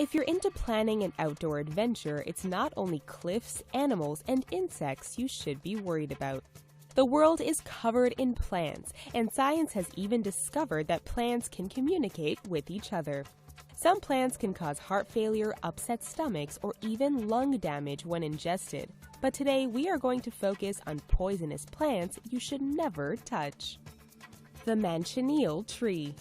If you're into planning an outdoor adventure, it's not only cliffs, animals, and insects you should be worried about. The world is covered in plants, and science has even discovered that plants can communicate with each other. Some plants can cause heart failure, upset stomachs, or even lung damage when ingested. But today we are going to focus on poisonous plants you should never touch. The manchineel tree.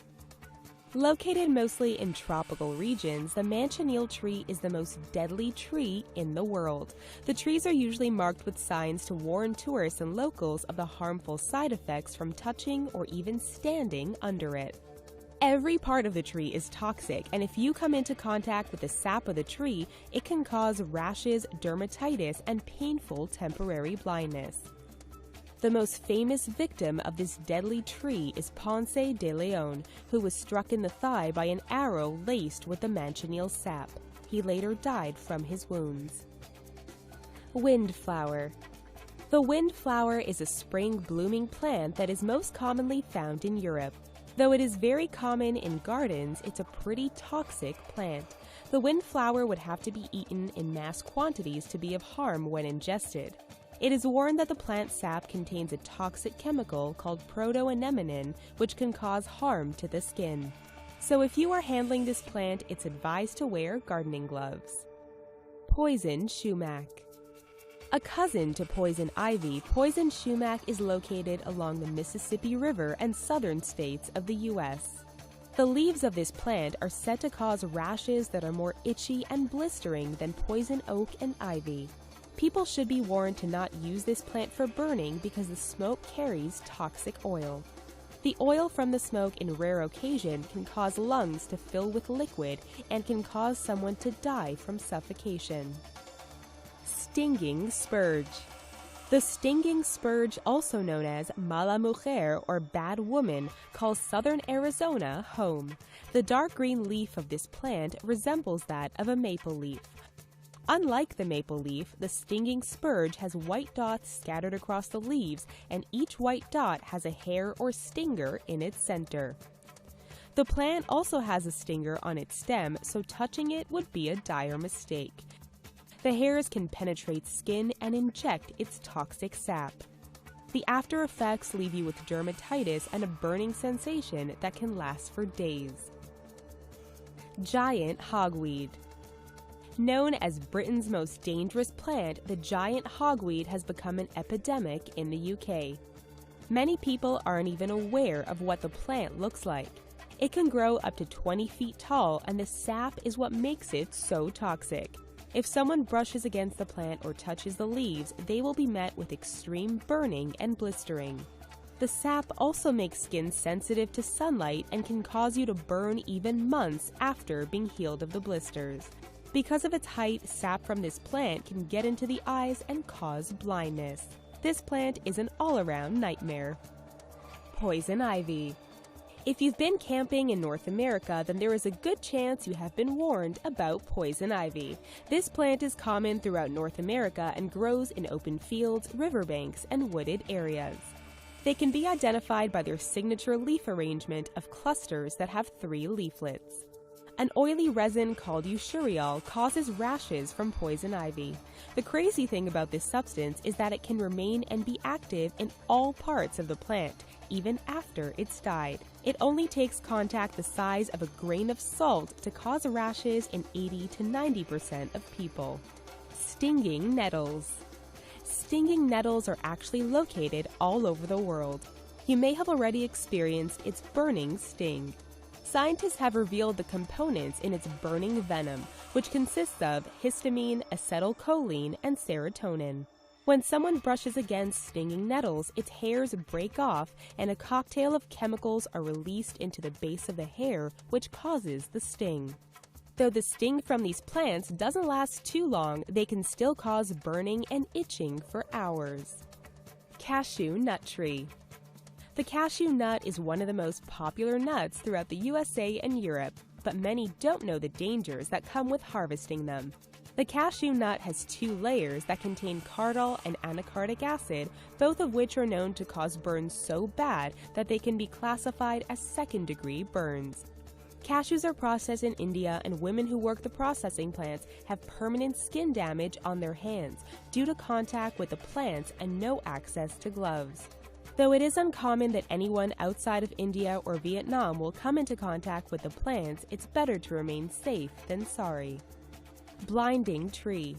Located mostly in tropical regions, the manchineel tree is the most deadly tree in the world. The trees are usually marked with signs to warn tourists and locals of the harmful side effects from touching or even standing under it. Every part of the tree is toxic, and if you come into contact with the sap of the tree, it can cause rashes, dermatitis, and painful temporary blindness. The most famous victim of this deadly tree is Ponce de Leon, who was struck in the thigh by an arrow laced with the manchineel sap. He later died from his wounds. Windflower. The windflower is a spring blooming plant that is most commonly found in Europe. Though it is very common in gardens, it's a pretty toxic plant. The windflower would have to be eaten in mass quantities to be of harm when ingested. It is warned that the plant sap contains a toxic chemical called protoanemone, which can cause harm to the skin. So if you are handling this plant, it's advised to wear gardening gloves. Poison sumac. A cousin to poison ivy, poison sumac is located along the Mississippi River and southern states of the U.S. The leaves of this plant are said to cause rashes that are more itchy and blistering than poison oak and ivy. People should be warned to not use this plant for burning because the smoke carries toxic oil. The oil from the smoke in rare occasion can cause lungs to fill with liquid and can cause someone to die from suffocation. Stinging spurge. The stinging spurge, also known as mala mujer or bad woman, calls southern Arizona home. The dark green leaf of this plant resembles that of a maple leaf. Unlike the maple leaf, the stinging spurge has white dots scattered across the leaves, and each white dot has a hair or stinger in its center. The plant also has a stinger on its stem, so touching it would be a dire mistake. The hairs can penetrate skin and inject its toxic sap. The after effects leave you with dermatitis and a burning sensation that can last for days. Giant hogweed. Known as Britain's most dangerous plant, the giant hogweed has become an epidemic in the UK. Many people aren't even aware of what the plant looks like. It can grow up to 20 feet tall, and the sap is what makes it so toxic. If someone brushes against the plant or touches the leaves, they will be met with extreme burning and blistering. The sap also makes skin sensitive to sunlight and can cause you to burn even months after being healed of the blisters. Because of its height, sap from this plant can get into the eyes and cause blindness. This plant is an all-around nightmare. Poison ivy. If you've been camping in North America, then there is a good chance you have been warned about poison ivy. This plant is common throughout North America and grows in open fields, riverbanks, and wooded areas. They can be identified by their signature leaf arrangement of clusters that have 3 leaflets. An oily resin called eusuriol causes rashes from poison ivy. The crazy thing about this substance is that it can remain and be active in all parts of the plant, even after it's died. It only takes contact the size of a grain of salt to cause rashes in 80 to 90% of people. Stinging nettles. Stinging nettles are actually located all over the world. You may have already experienced its burning sting. Scientists have revealed the components in its burning venom, which consists of histamine, acetylcholine, and serotonin. When someone brushes against stinging nettles, its hairs break off and a cocktail of chemicals are released into the base of the hair, which causes the sting. Though the sting from these plants doesn't last too long, they can still cause burning and itching for hours. Cashew nut tree. The cashew nut is one of the most popular nuts throughout the USA and Europe, but many don't know the dangers that come with harvesting them. The cashew nut has 2 layers that contain cardol and anacardic acid, both of which are known to cause burns so bad that they can be classified as second-degree burns. Cashews are processed in India, and women who work the processing plants have permanent skin damage on their hands due to contact with the plants and no access to gloves. Though it is uncommon that anyone outside of India or Vietnam will come into contact with the plants, it's better to remain safe than sorry. Blinding tree.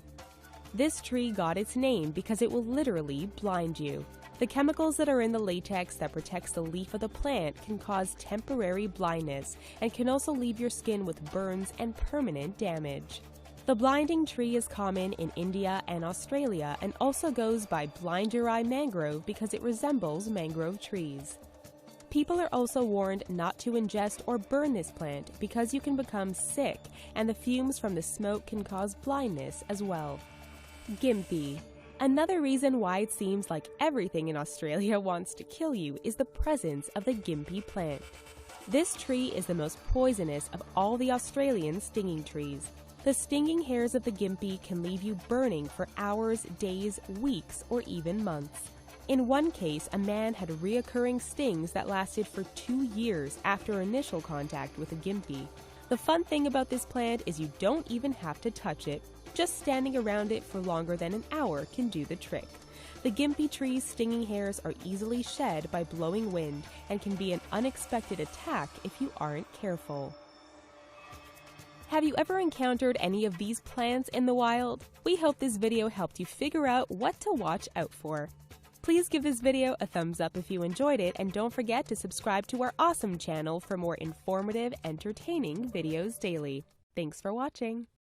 This tree got its name because it will literally blind you. The chemicals that are in the latex that protects the leaf of the plant can cause temporary blindness and can also leave your skin with burns and permanent damage. The blinding tree is common in India and Australia and also goes by blind your eye mangrove because it resembles mangrove trees. People are also warned not to ingest or burn this plant because you can become sick and the fumes from the smoke can cause blindness as well. Gympie. Another reason why it seems like everything in Australia wants to kill you is the presence of the gympie plant. This tree is the most poisonous of all the Australian stinging trees. The stinging hairs of the gympie can leave you burning for hours, days, weeks, or even months. In one case, a man had reoccurring stings that lasted for 2 years after initial contact with a gympie. The fun thing about this plant is you don't even have to touch it. Just standing around it for longer than an hour can do the trick. The gympie tree's stinging hairs are easily shed by blowing wind and can be an unexpected attack if you aren't careful. Have you ever encountered any of these plants in the wild? We hope this video helped you figure out what to watch out for. Please give this video a thumbs up if you enjoyed it, and don't forget to subscribe to our awesome channel for more informative, entertaining videos daily. Thanks for watching.